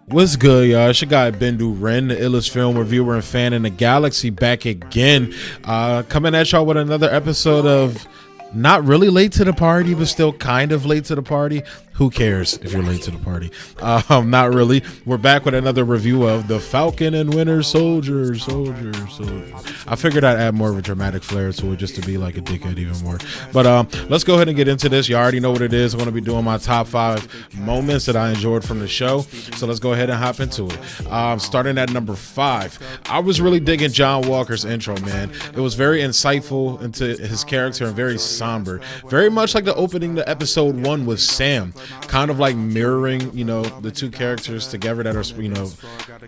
What's good, y'all? It's your guy Bendu Ren, the illest film reviewer and fan in the galaxy, back again. Coming at y'all with another episode of not really late to the party, but still kind of late to the party. Who cares if you're late to the party? Not really. We're back with another review of the Falcon and Winter Soldier. I figured I'd add more of a dramatic flair to it just to be like a dickhead even more. But let's go ahead and get into this. You already know what it is. I'm going to be doing my top 5 moments that I enjoyed from the show. So let's go ahead and hop into it. Starting at number 5. I was really digging John Walker's intro, man. It was very insightful into his character and very somber. Very much like the opening to episode 1 with Sam. Kind of like mirroring, the two characters together that are,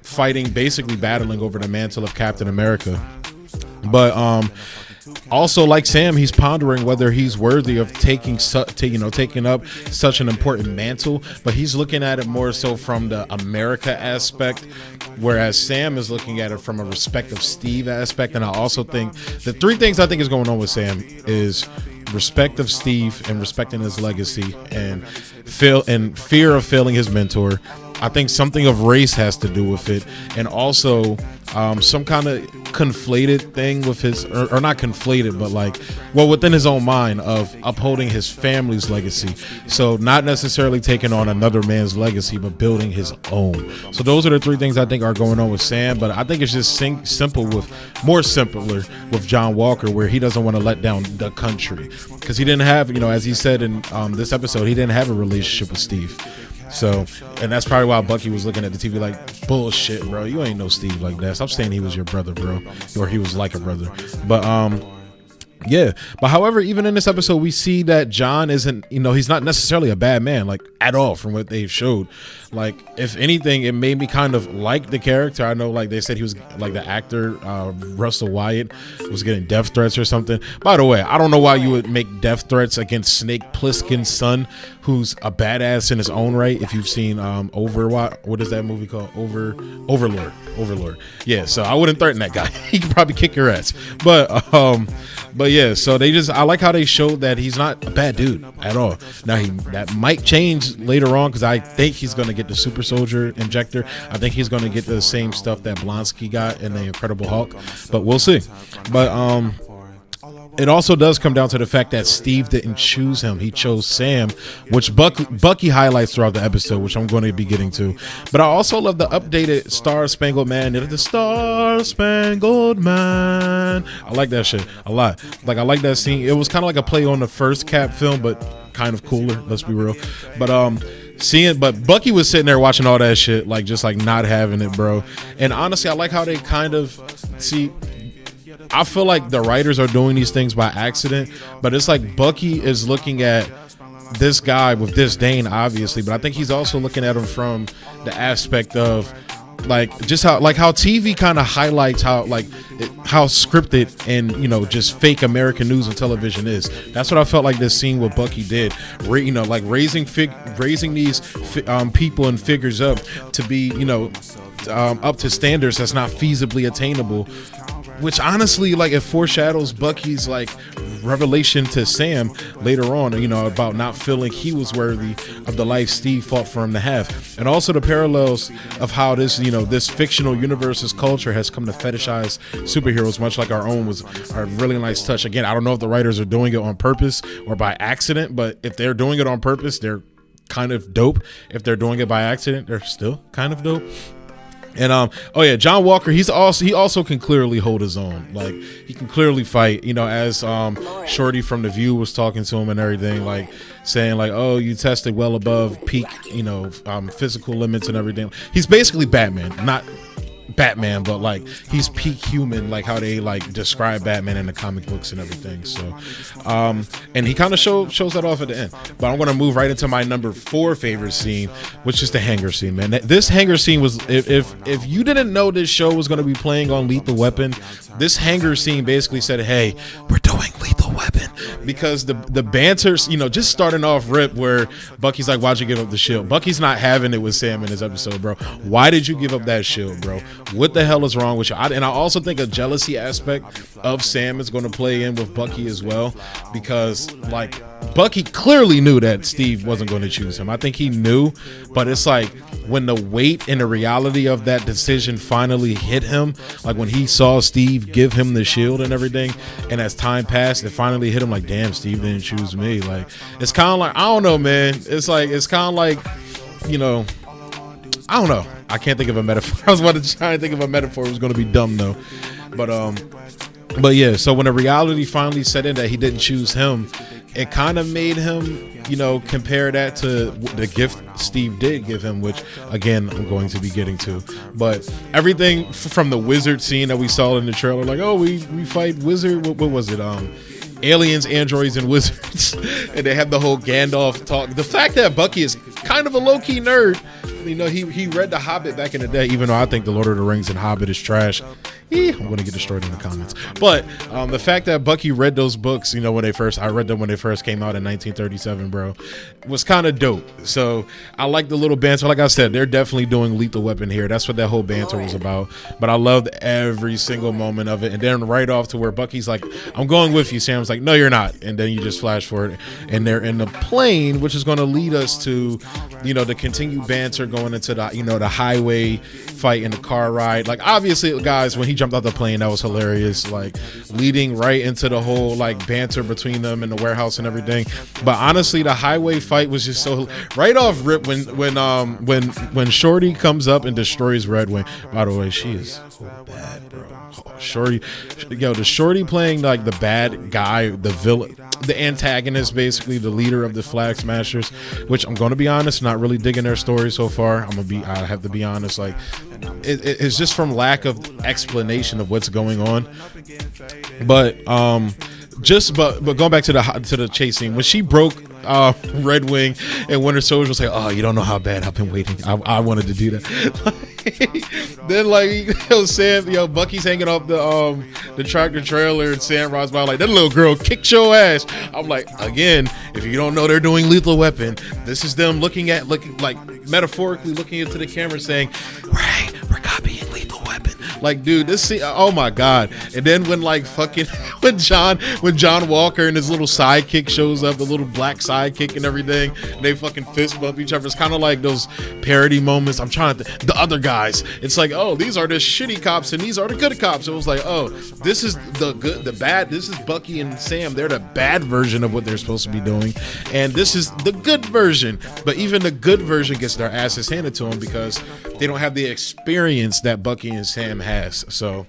fighting, basically battling over the mantle of Captain America. But also, like Sam, he's pondering whether he's worthy of taking up such an important mantle, but he's looking at it more so from the America aspect, whereas Sam is looking at it from a respect of Steve aspect. And I also think the 3 things I think is going on with Sam is respect of Steve and respecting his legacy and fear of failing his mentor. I think something of race has to do with it, and also some kind of conflated thing with his, or not conflated, but within his own mind of upholding his family's legacy. So not necessarily taking on another man's legacy, but building his own. So those are the 3 things I think are going on with Sam. But I think it's just more simpler with John Walker, where he doesn't want to let down the country, because he didn't have, as he said in this episode, he didn't have a relationship with Steve. So, and that's probably why Bucky was looking at the TV like, bullshit, bro. You ain't no Steve like that. Stop saying he was your brother, bro. Or he was like a brother. But, yeah. But however, even in this episode, we see that John isn't, he's not necessarily a bad man, like, at all from what they've showed. Like, if anything, it made me kind of like the character. I know, like, they said he was, like, the actor, Russell Wyatt, was getting death threats or something. By the way, I don't know why you would make death threats against Snake Plissken's son, who's a badass in his own right. If you've seen what is that movie called? Overlord. Yeah, so I wouldn't threaten that guy. He could probably kick your ass. But yeah, so I like how they showed that he's not a bad dude at all. Now that might change later on, because I think he's going to get the super soldier injector. I think he's going to get the same stuff that Blonsky got in the Incredible Hulk, but we'll see. But it also does come down to the fact that Steve didn't choose him. He chose Sam, which Bucky highlights throughout the episode, which I'm going to be getting to. But I also love the updated Star Spangled Man. The Star Spangled Man. I like that shit a lot. Like, I like that scene. It was kind of like a play on the first Cap film, but kind of cooler, let's be real. But but Bucky was sitting there watching all that shit, like, just like not having it, bro. And honestly, I like how they kind of I feel like the writers are doing these things by accident, but it's like Bucky is looking at this guy with disdain, obviously, but I think he's also looking at him from the aspect of just how TV kind of highlights how scripted and just fake American news and television is. That's what I felt like this scene with Bucky did. Raising these people and figures up to be up to standards that's not feasibly attainable. Which honestly, it foreshadows Bucky's revelation to Sam later on, about not feeling he was worthy of the life Steve fought for him to have. And also the parallels of how this, this fictional universe's culture has come to fetishize superheroes, much like our own, was a really nice touch. Again, I don't know if the writers are doing it on purpose or by accident, but if they're doing it on purpose, they're kind of dope. If they're doing it by accident, they're still kind of dope. And John Walker, he also can clearly hold his own. Like, he can clearly fight, as Shorty from The View was talking to him and everything, saying oh, you tested well above peak, physical limits and everything. He's basically Batman, not Batman, but he's peak human, how they describe Batman in the comic books and everything. So and he kind of shows that off at the end. But I'm going to move right into my number 4 favorite scene, which is the hangar scene, man. This hangar scene was, if you didn't know this show was going to be playing on Lethal Weapon, this hangar scene basically said, hey, we're doing Lethal Weapon, because the banter, just starting off rip where Bucky's like, why'd you give up the shield? Bucky's not having it with Sam in this episode, bro. Why did you give up that shield, bro? What the hell is wrong with you? And I also think a jealousy aspect of Sam is going to play in with Bucky as well, because Bucky clearly knew that Steve wasn't going to choose him. I think he knew, but it's like when the weight and the reality of that decision finally hit him, like when he saw Steve give him the shield and everything, and as time passed, it finally hit him like, damn, Steve didn't choose me. Like, it's kind of like, I don't know, man. It's kind of like, you know, I don't know. I can't think of a metaphor. I was about to try to think of a metaphor. It was going to be dumb though. But yeah, so when the reality finally set in that he didn't choose him, it kind of made him, you know, compare that to the gift Steve did give him, which again, I'm going to be getting to. But everything from the wizard scene that we saw in the trailer, like, oh, we fight wizard. What was it? Aliens, androids, and wizards. And they have the whole Gandalf talk. The fact that Bucky is kind of a low-key nerd. You know, he read The Hobbit back in the day, even though I think The Lord of the Rings and Hobbit is trash. I'm going to get destroyed in the comments. But the fact that Bucky read those books, you know, I read them when they first came out in 1937, bro, was kind of dope. So I like the little banter. Like I said, they're definitely doing Lethal Weapon here. That's what that whole banter was about. But I loved every single moment of it. And then right off to where Bucky's like, I'm going with you, Sam's like, no, you're not. And then you just flash forward and they're in the plane, which is going to lead us to, you know, the continued banter going into the, you know, the highway fight and the car ride. Like, obviously, guys, when he jumped out the plane, that was hilarious, like leading right into the whole like banter between them in the warehouse and everything. But honestly, the highway fight was just so right off rip when Shorty comes up and destroys Red Wing. By the way, she is so bad, bro. Shorty, yo, the Shorty playing like the bad guy, the villain, the antagonist, basically the leader of the Flag Smashers, which I'm going to be honest, not really digging their story so far. I have to be honest, like it's just from lack of explanation of what's going on. But going back to the chase scene, when she broke Red Wing and Winter Soldier was like, oh, you don't know how bad I've been waiting. I wanted to do that. Then like, Sam, Bucky's hanging off the tractor trailer and Sam rides by like, that little girl kicked your ass. I'm like, again, if you don't know they're doing Lethal Weapon, this is them looking like metaphorically looking into the camera saying, right, we're copying Lethal Weapon. Like, dude, this scene, oh my god. And then when like fucking when John Walker and his little sidekick shows up, the little black sidekick and everything, and they fucking fist bump each other. It's kind of like those parody moments. I'm trying to the other guys. It's like, oh, these are the shitty cops and these are the good cops. It was like, oh, this is the good, the bad. This is Bucky and Sam. They're the bad version of what they're supposed to be doing, and this is the good version. But even the good version gets their asses handed to them because they don't have the experience that Bucky and Sam has. So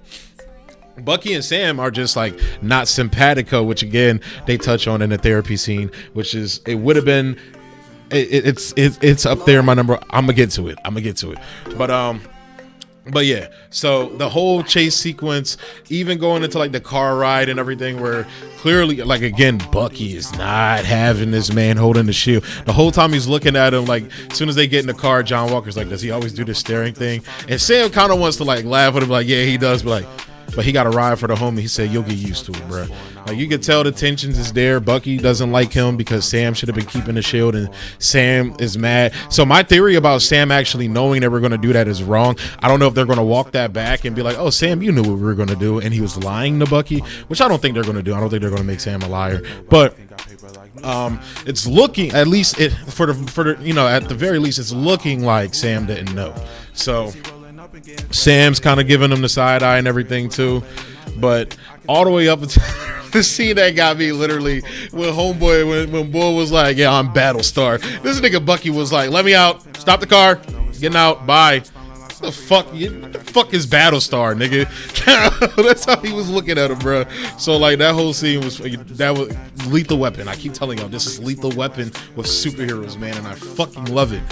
Bucky and Sam are just like not simpatico, which again they touch on in the therapy scene, which is it's up there in my number. I'm gonna get to it. But yeah, so the whole chase sequence, even going into like the car ride and everything, where clearly, like, again, Bucky is not having this man holding the shield. The whole time he's looking at him, like, as soon as they get in the car, John Walker's like, does he always do this staring thing? And Sam kind of wants to like laugh with him, like, yeah, he does, but he got a ride for the homie. He said, you'll get used to it, bro. Like, you can tell the tensions is there. Bucky doesn't like him because Sam should have been keeping the shield, and Sam is mad. So my theory about Sam actually knowing that we're going to do that is wrong. I don't know if they're going to walk that back and be like, oh, Sam, you knew what we were going to do, and he was lying to Bucky, which I don't think they're going to do. I don't think they're going to make Sam a liar. But it's looking, at least at the very least, it's looking like Sam didn't know. So Sam's kind of giving him the side eye and everything too, but all the way up until the scene that got me literally when when Bull was like, yeah, I'm Battlestar. This nigga Bucky was like, let me out, stop the car, getting out, bye. The fuck is Battlestar, nigga? That's how he was looking at him, bro. So like that whole scene was Lethal Weapon. I keep telling y'all, this is Lethal Weapon with superheroes, man, and I fucking love it.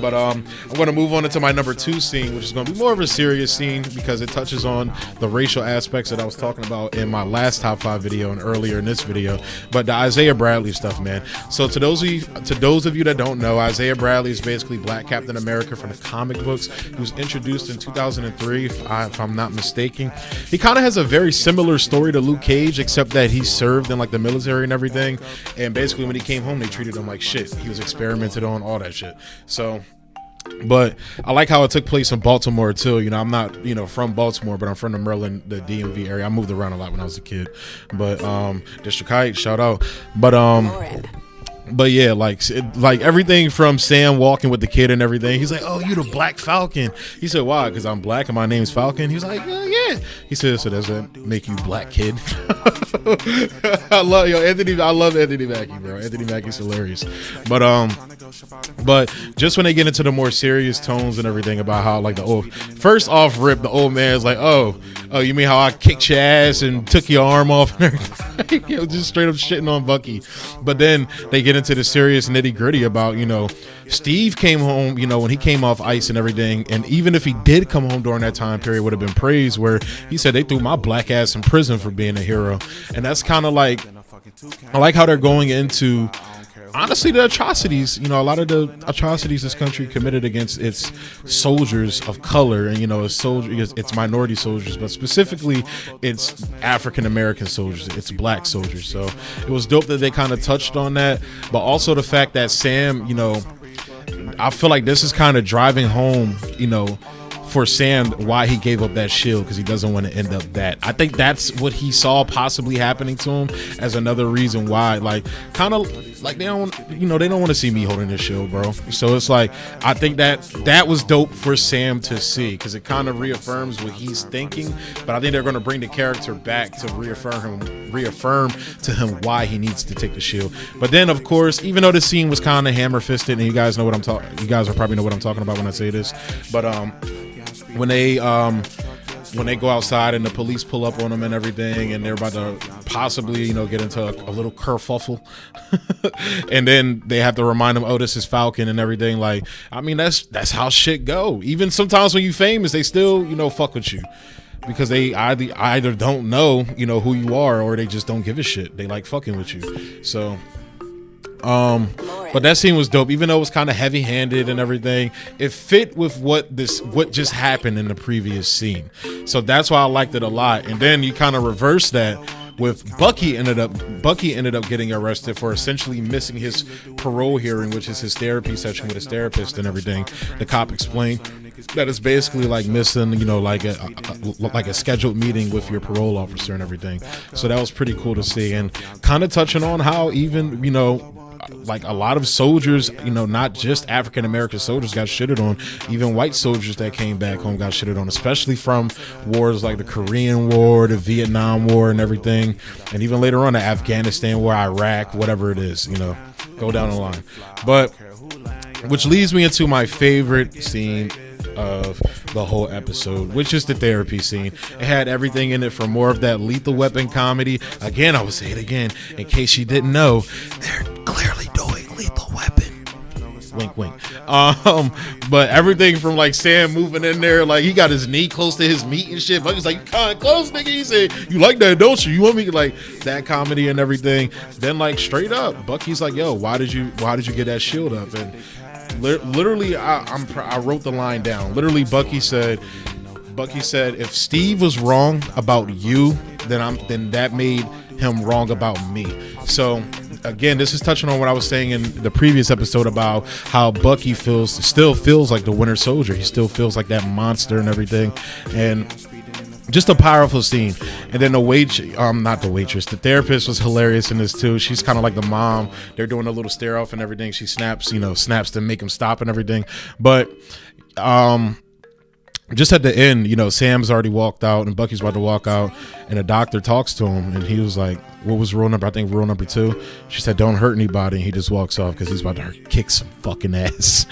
But I'm going to move on into my number 2 scene, which is going to be more of a serious scene because it touches on the racial aspects that I was talking about in my last top 5 video and earlier in this video. But the Isaiah Bradley stuff, man. So to those of you that don't know, Isaiah Bradley is basically Black Captain America from the comic books. He was introduced in 2003, if I'm not mistaken. He kind of has a very similar story to Luke Cage, except that he served in like the military and everything. And basically when he came home, they treated him like shit. He was experimented on, all that shit. So, but I like how it took place in Baltimore too. You know, I'm not, from Baltimore, but I'm from the Maryland, the DMV area. I moved around a lot when I was a kid. But District Heights, shout out. But But yeah, like everything from Sam walking with the kid and everything. He's like, "Oh, you the Black Falcon?" He said, "Why? Because I'm black and my name's Falcon." He's like, "Yeah." He said, "So does that make you black, kid?" I love Anthony. I love Anthony Mackie, bro. Anthony Mackie's hilarious. But just when they get into the more serious tones and everything about how like first off rip, the old man's like, oh, you mean how I kicked your ass and took your arm off and everything? Just straight up shitting on Bucky. But then they get into the serious nitty gritty about, Steve came home, when he came off ice and everything. And even if he did come home during that time period, would have been praised, where he said they threw my black ass in prison for being a hero. And that's kind of like, I like how they're going into, honestly, the atrocities, a lot of the atrocities this country committed against its soldiers of color, and it's minority soldiers, but specifically it's African American soldiers, it's black soldiers. So it was dope that they kind of touched on that, but also the fact that Sam, I feel like this is kind of driving home, for Sam, why he gave up that shield, because he doesn't want to end up that. I think that's what he saw possibly happening to him as another reason why, like, kind of like they don't want to see me holding this shield, bro. So it's like, I think that was dope for Sam to see, because it kind of reaffirms what he's thinking. But I think they're going to bring the character back to reaffirm to him why he needs to take the shield. But then, of course, even though the scene was kind of hammer-fisted, and you guys will probably know what I'm talking about when I say this, but when they go outside and the police pull up on them and everything, and they're about to possibly, get into a little kerfuffle, and then they have to remind them, oh, this is Falcon and everything. Like, I mean, that's how shit go. Even sometimes when you famous, they still, fuck with you, because they either don't know, who you are, or they just don't give a shit. They like fucking with you. So but that scene was dope, even though it was kind of heavy-handed and everything. It fit with what just happened in the previous scene, so that's why I liked it a lot. And then you kind of reverse that with Bucky ended up getting arrested for essentially missing his parole hearing, which is his therapy session with his therapist and everything. The cop explained that it's basically like missing, like a scheduled meeting with your parole officer and everything. So that was pretty cool to see, and kind of touching on how even, like a lot of soldiers, not just African American soldiers got shitted on. Even white soldiers that came back home got shitted on, especially from wars like the Korean War, the Vietnam War, and everything. And even later on, the Afghanistan War, Iraq, whatever it is, go down the line. But which leads me into my favorite scene of the whole episode, which is the therapy scene. It had everything in it for more of that Lethal Weapon comedy. Again, I will say it again in case you didn't know, they're clearly doing Lethal Weapon. Wink, wink. But everything from like Sam moving in there, like he got his knee close to his meat and shit. Bucky's like, you kind of close, nigga. He said, you like that, don't you? You want me, like, that comedy and everything. Then like straight up, Bucky's like, yo, why did you get that shield up? And literally, I wrote the line down. Literally, Bucky said, if Steve was wrong about you, then that made him wrong about me. So again, this is touching on what I was saying in the previous episode about how Bucky still feels like the Winter Soldier. He still feels like that monster and everything, and just a powerful scene. And then the therapist was hilarious in this too. She's kind of like the mom. They're doing a little stare off and everything. She snaps to make him stop and everything. But just at the end, Sam's already walked out and Bucky's about to walk out, and the doctor talks to him, and he was like, what was rule number? I think rule number 2. She said, don't hurt anybody. And he just walks off because he's about to kick some fucking ass.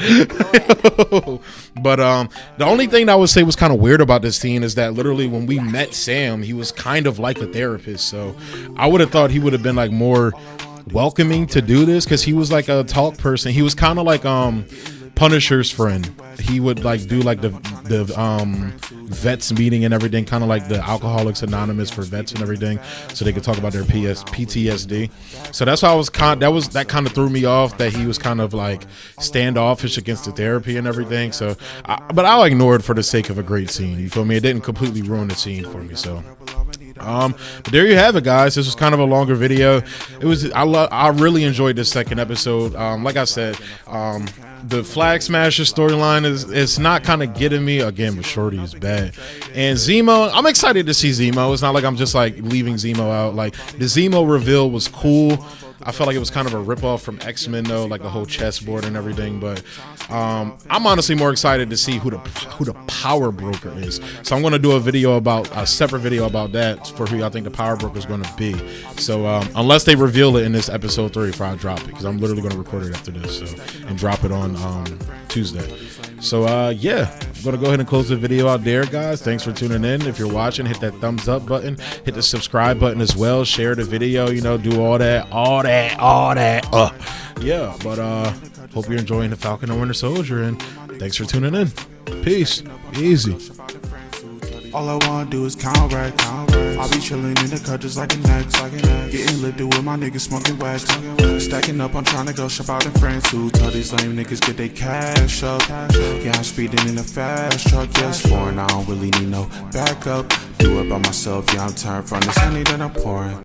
But the only thing that I would say was kind of weird about this scene is that literally when we met Sam, he was kind of like a therapist. So I would have thought he would have been like more welcoming to do this, because he was like a talk person. He was kind of like Punisher's friend. He would like do like the vets meeting and everything, kind of like the Alcoholics Anonymous for vets and everything, so they could talk about their PTSD. So that's why that kind of threw me off, that he was kind of like standoffish against the therapy and everything. So but I'll ignore it for the sake of a great scene, you feel me? It didn't completely ruin the scene for me. So But there you have it, guys. This was kind of a longer video. I really enjoyed this second episode. Like I said, the Flag Smasher storyline is not kind of getting me again, but Shorty is bad. And Zemo, I'm excited to see Zemo. It's not like I'm just like leaving Zemo out. Like the Zemo reveal was cool. I felt like it was kind of a ripoff from X-Men though, like the whole chessboard and everything. But I'm honestly more excited to see who the power broker is. So I'm going to do a separate video about that for who I think the power broker is going to be. So unless they reveal it in this episode 3, if I drop it, because I'm literally going to record it after this and drop it on Tuesday. So yeah, I'm going to go ahead and close the video out there, guys. Thanks for tuning in. If you're watching, hit that thumbs up button, hit the subscribe button as well, share the video, you know, do all that. Yeah, but hope you're enjoying the Falcon and Winter Soldier, and thanks for tuning in. Peace. Easy. All I wanna do is count right. I be chillin' in the cut just like a next. Getting lifted with my niggas smoking wax. Stacking up, I'm tryna go shop out in France too. Tell these lame niggas get they cash up. Yeah, I'm speeding in a fast truck. Yes, foreign, I don't really need no backup. Do it by myself, yeah, I'm tired from this honey that I'm pouring.